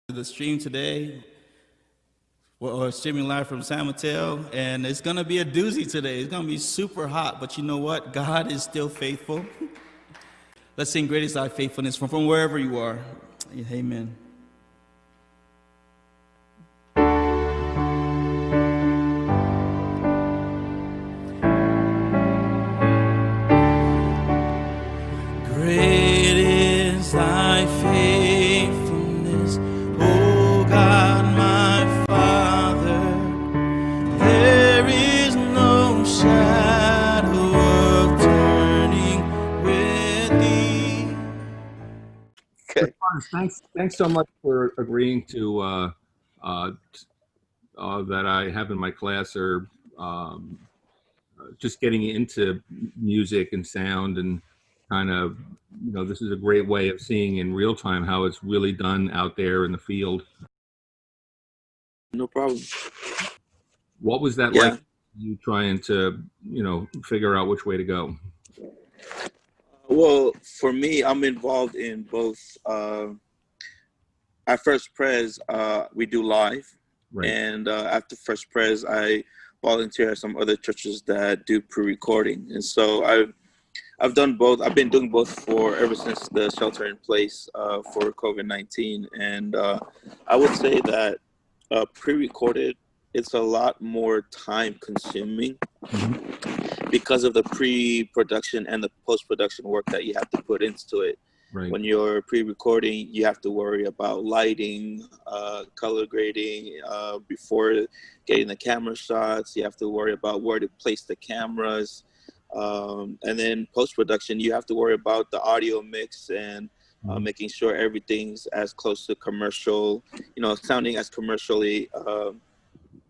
The stream today. We're streaming live from San Mateo, and it's gonna be a doozy today. It's gonna be super hot, but you know what? God is still faithful. Let's sing "Great Is Thy Faithfulness" from wherever you are. Amen. Great is Thy faithfulness, O God, my Father. There is no shadow of turning with Thee. Okay. Thanks so much for agreeing to that I have in my class, or just getting into music and sound, and kind of, this is a great way of seeing in real time how it's really done out there in the field. No problem. What was that like, you trying to, figure out which way to go? Well, for me, I'm involved in both. At First Pres, we do live. Right. And after First Pres, I volunteer at some other churches that do pre-recording. And so I've done both. I've been doing both ever since the shelter in place for COVID-19. And I would say that pre-recorded, it's a lot more time consuming because of the pre-production and the post-production work that you have to put into it. Right. When you're pre-recording, you have to worry about lighting, color grading, before getting the camera shots. You have to worry about where to place the cameras. And then post-production, you have to worry about the audio mix and making sure everything's as close to commercial, sounding as commercially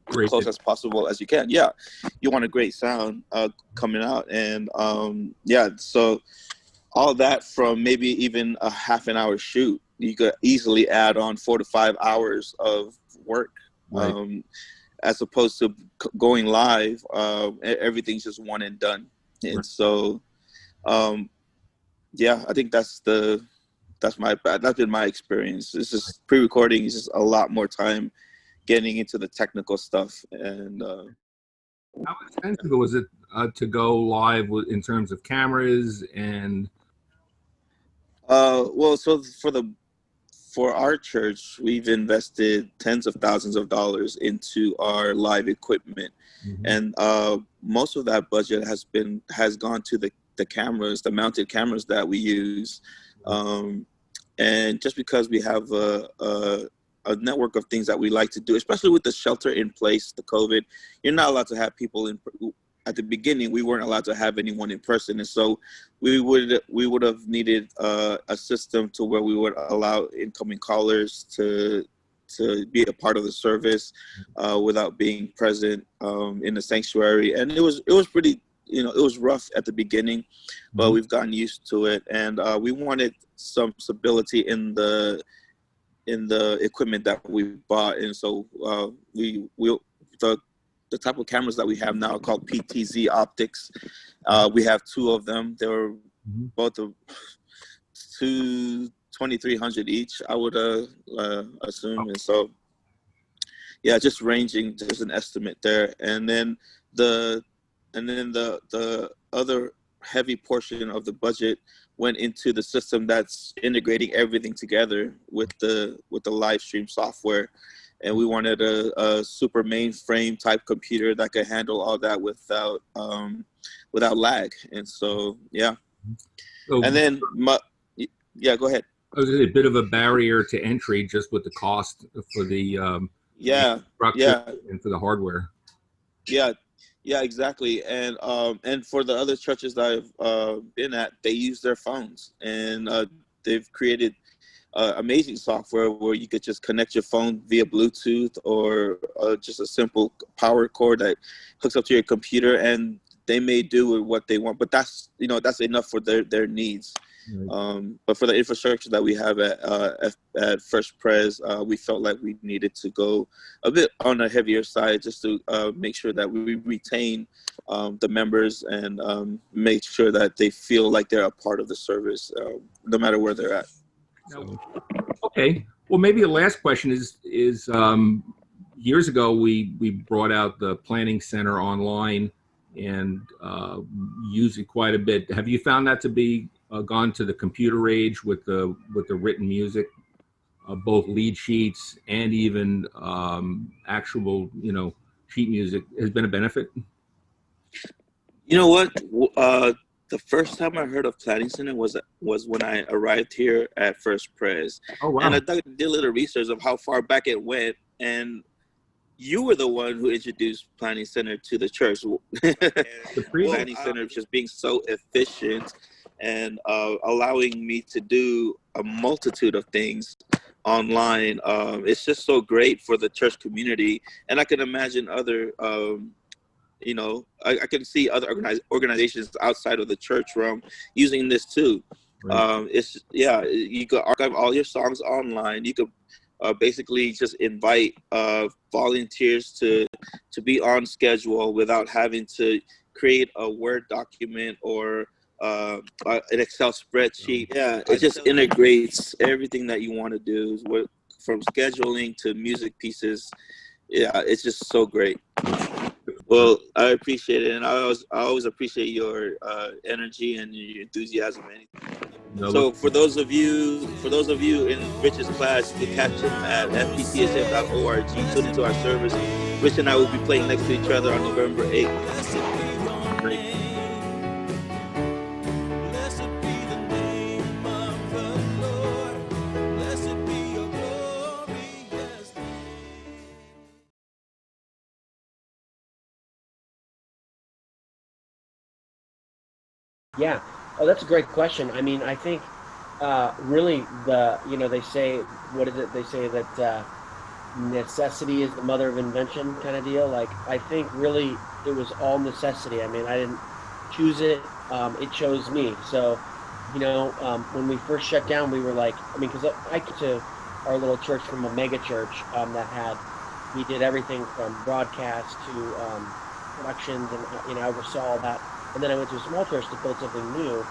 close as possible as you can. Yeah, you want a great sound coming out. And so all that from maybe even a half an hour shoot, you could easily add on 4 to 5 hours of work. Right. As opposed to going live, everything's just one and done. And right. So, I think that's been my experience. It's just pre-recording is just a lot more time getting into the technical stuff. And how expensive was it to go live in terms of cameras and? Well, so for our church, we've invested tens of thousands of dollars into our live equipment. And most of that budget has gone to the cameras, the mounted cameras that we use. And just because we have a network of things that we like to do, especially with the shelter in place, the COVID, you're not allowed to have people at the beginning. We weren't allowed to have anyone in person, and so we would have needed a system to where we would allow incoming callers to be a part of the service without being present in the sanctuary. And it was pretty, it was rough at the beginning, but we've gotten used to it. And we wanted some stability in the equipment that we bought. And so the type of cameras that we have now are called PTZ optics. We have 2 of them. They were both of $2,300 each, I would assume. And so, just ranging, just an estimate there. And then the other heavy portion of the budget went into the system that's integrating everything together with the live stream software. And we wanted a super mainframe type computer that could handle all that without lag. And so, So, and then, go ahead. It was a bit of a barrier to entry just with the cost for the structure and for the hardware. Yeah, exactly. And for the other churches that I've been at, they use their phones, and they've created amazing software where you could just connect your phone via Bluetooth or just a simple power cord that hooks up to your computer, and they may do with what they want. But that's enough for their needs. Right. But for the infrastructure that we have at First Pres, we felt like we needed to go a bit on the heavier side just to make sure that we retain the members and make sure that they feel like they're a part of the service, no matter where they're at. So. Okay. Well, maybe the last question is years ago we brought out the Planning Center online and use it quite a bit. Have you found that to be gone to the computer age with the written music, both lead sheets and even actual sheet music has been a benefit? You know what? The first time I heard of Planning Center was when I arrived here at First Pres, Oh and I wow! did a little research of how far back it went, and you were the one who introduced Planning Center to the church. The previous. Planning Center just being so efficient and allowing me to do a multitude of things online. It's just so great for the church community, and I can imagine other. I can see other organizations outside of the church realm using this too. Right. You could archive all your songs online. You could basically just invite volunteers to be on schedule without having to create a Word document or an Excel spreadsheet. Yeah, it just integrates everything that you want to do, from scheduling to music pieces. Yeah, it's just so great. Well, I appreciate it, and I always appreciate your energy and your enthusiasm. No, So look, for those of you in Rich's class, you can catch him at fpcsf.org. Tune into our service. Rich and I will be playing next to each other on November 8th. great. Yeah. Oh, that's a great question. I mean, I think really they say, what is it? They say that necessity is the mother of invention kind of deal. Like, I think really it was all necessity. I mean, I didn't choose it. It chose me. So, when we first shut down, we were like, I mean, because I came to our little church from a mega church we did everything from broadcast to productions, and I oversaw all that. And then I went to a small church to build something new,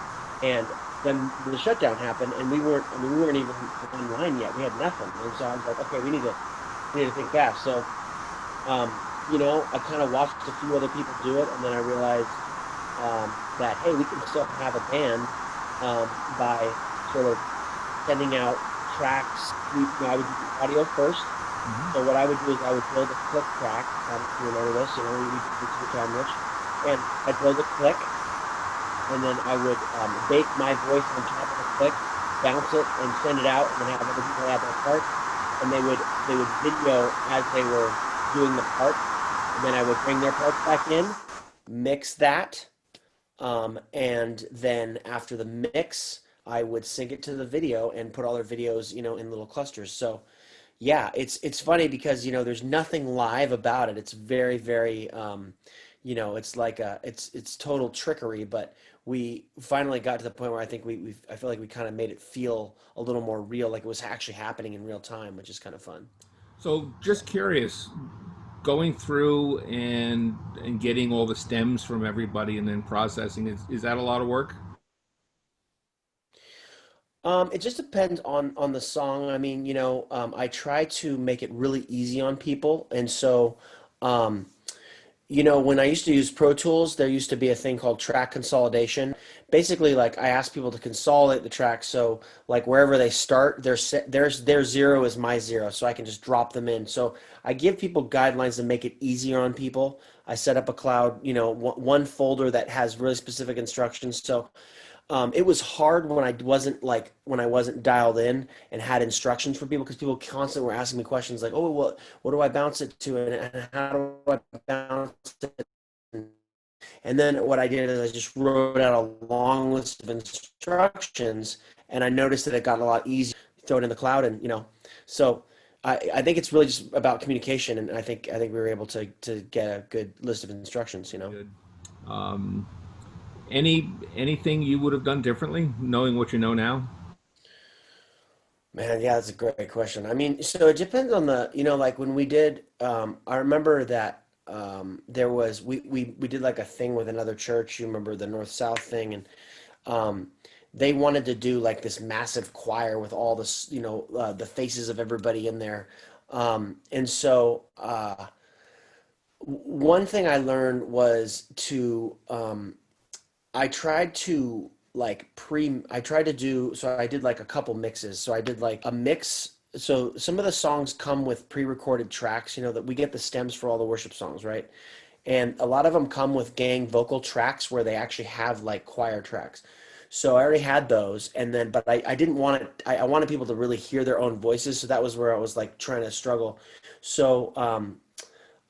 and then the shutdown happened, and we weren't even online yet. We had nothing, and so I was like, okay, we need to think fast. So, I kind of watched a few other people do it, and then I realized that hey, we can still have a band by sort of sending out tracks. I would do the audio first. So what I would do is I would build a click track. You remember this? We did this time, Rich. And I'd build a click, and then I would bake my voice on top of the click, bounce it, and send it out, and then have other people add their part, and they would video as they were doing the part, and then I would bring their parts back in, mix that, and then after the mix, I would sync it to the video and put all their videos, in little clusters. So yeah, it's funny because there's nothing live about it. It's very, very it's like it's total trickery. But we finally got to the point where I think I feel like we kind of made it feel a little more real, like it was actually happening in real time, which is kind of fun. So just curious, going through and getting all the stems from everybody and then processing, is that a lot of work? It just depends on the song. I mean, I try to make it really easy on people, and so, um, when I used to use Pro Tools, there used to be a thing called track consolidation. Basically, like I ask people to consolidate the tracks, so like wherever they start, their zero is my zero, so I can just drop them in. So I give people guidelines to make it easier on people. I set up a cloud, one folder that has really specific instructions. So it was hard when I wasn't dialed in and had instructions for people, because people constantly were asking me questions like, "Oh, what do I bounce it to, and how do I bounce it?" And then what I did is I just wrote out a long list of instructions, and I noticed that it got a lot easier. Throw it in the cloud, and so I think it's really just about communication, and I think we were able to get a good list of instructions. Good. Um, anything you would have done differently, knowing what you know now? Man, yeah, that's a great question. I mean, so it depends on like when we did, I remember that there was, we did like a thing with another church. You remember the North South thing, and um, they wanted to do like this massive choir with all this, the faces of everybody in there. And so one thing I learned was to I tried to I tried to do, so I did like a couple mixes. So I did like a mix. So some of the songs come with pre-recorded tracks, that we get the stems for all the worship songs, right? And a lot of them come with gang vocal tracks where they actually have like choir tracks. So I already had those, and then, but I didn't want it. I wanted people to really hear their own voices. So that was where I was like trying to struggle. So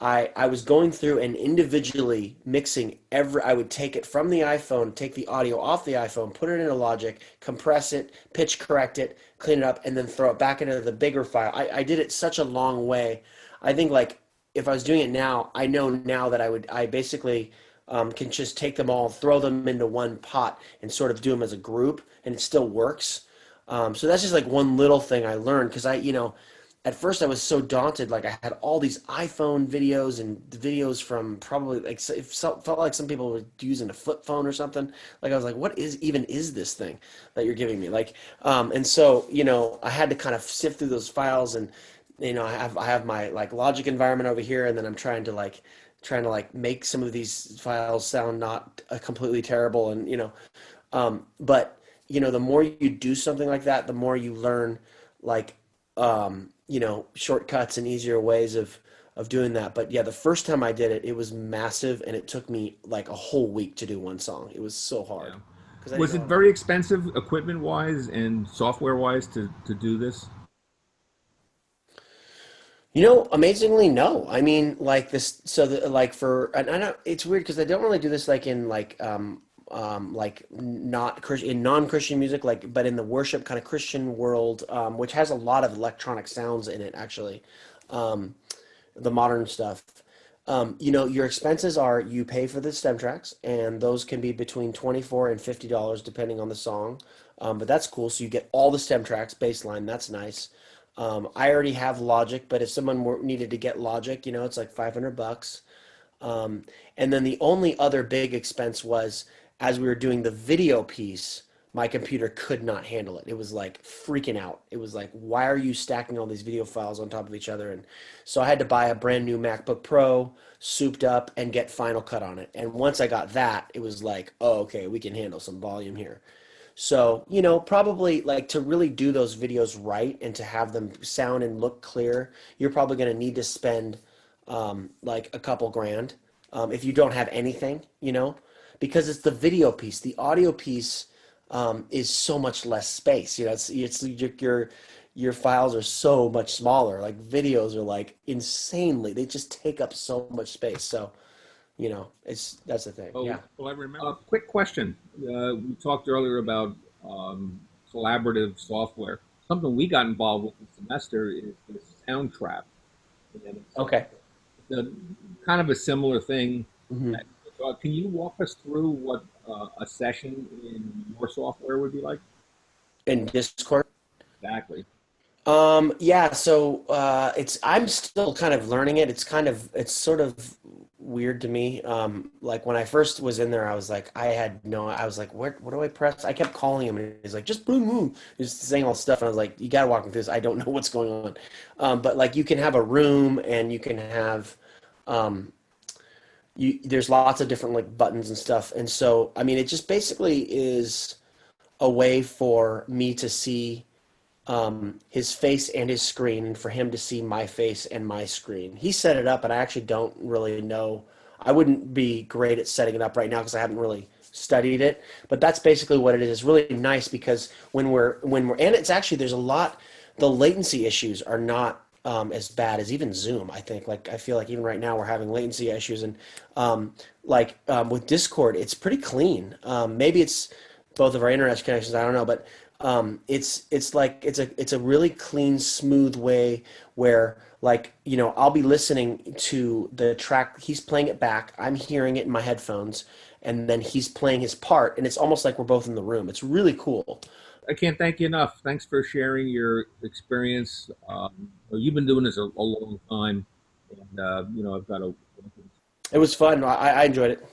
I was going through and individually mixing I would take it from the iPhone, take the audio off the iPhone, put it into Logic, compress it, pitch correct it, clean it up, and then throw it back into the bigger file. I did it such a long way. I think like if I was doing it now, I know now that I basically can just take them all, throw them into one pot and sort of do them as a group, and it still works. So that's just like one little thing I learned, because at first I was so daunted. Like I had all these iPhone videos and videos from probably like, it felt like some people were using a flip phone or something. Like I was like, what is this thing that you're giving me? Like, and so, I had to kind of sift through those files, and, I have my like Logic environment over here, and then I'm trying to make some of these files sound not completely terrible. And, but the more you do something like that, the more you learn, like, shortcuts and easier ways of doing that. But yeah, the first time I did it, it was massive, and it took me like a whole week to do one song. It was so hard. Yeah. Was it very expensive equipment wise and software wise to do this? Amazingly, no. I mean, like this, so like and I know it's weird because I don't really do this like in like not Christian, in non-Christian music, like, but in the worship kind of Christian world, which has a lot of electronic sounds in it, actually, the modern stuff. Your expenses are, you pay for the stem tracks, and those can be between $24 and $50 depending on the song. But that's cool. So you get all the stem tracks, baseline. That's nice. I already have Logic, but if someone needed to get Logic, it's like $500. And then the only other big expense was, as we were doing the video piece, my computer could not handle it. It was like freaking out. It was like, why are you stacking all these video files on top of each other? And so I had to buy a brand new MacBook Pro, souped up, and get Final Cut on it. And once I got that, it was like, oh, okay, we can handle some volume here. So, probably like to really do those videos right and to have them sound and look clear, you're probably going to need to spend like a couple grand if you don't have anything, because it's the video piece. The audio piece is so much less space. It's your files are so much smaller. Like videos are like insanely, they just take up so much space. So, that's the thing. Oh, yeah. Well, I remember. Quick question. We talked earlier about collaborative software. Something we got involved with this semester is the Soundtrap. And it's, Okay. Kind of a similar thing. Mm-hmm. Can you walk us through what a session in your software would be like? In Discord? Exactly. Yeah, so I'm still kind of learning it. It's sort of weird to me. Like when I first was in there, I was like, I was like, what do I press? I kept calling him, and he's like, just boom, boom. He's saying all this stuff, and I was like, you gotta walk me through this. I don't know what's going on. But like you can have a room, and you can have there's lots of different like buttons and stuff. And so, I mean, it just basically is a way for me to see his face and his screen, and for him to see my face and my screen. He set it up, and I actually don't really know. I wouldn't be great at setting it up right now because I haven't really studied it. But that's basically what it is. It's really nice because when we're and it's actually, there's a lot. The latency issues are not as bad as even Zoom. I think, like, I feel like even right now we're having latency issues, and with Discord, it's pretty clean. Maybe it's both of our internet connections. I don't know, but it's a really clean, smooth way where, like, I'll be listening to the track, he's playing it back, I'm hearing it in my headphones, and then he's playing his part, and it's almost like we're both in the room. It's really cool. I can't thank you enough. Thanks for sharing your experience. You've been doing this a long time, and I've got a. It was fun. I enjoyed it.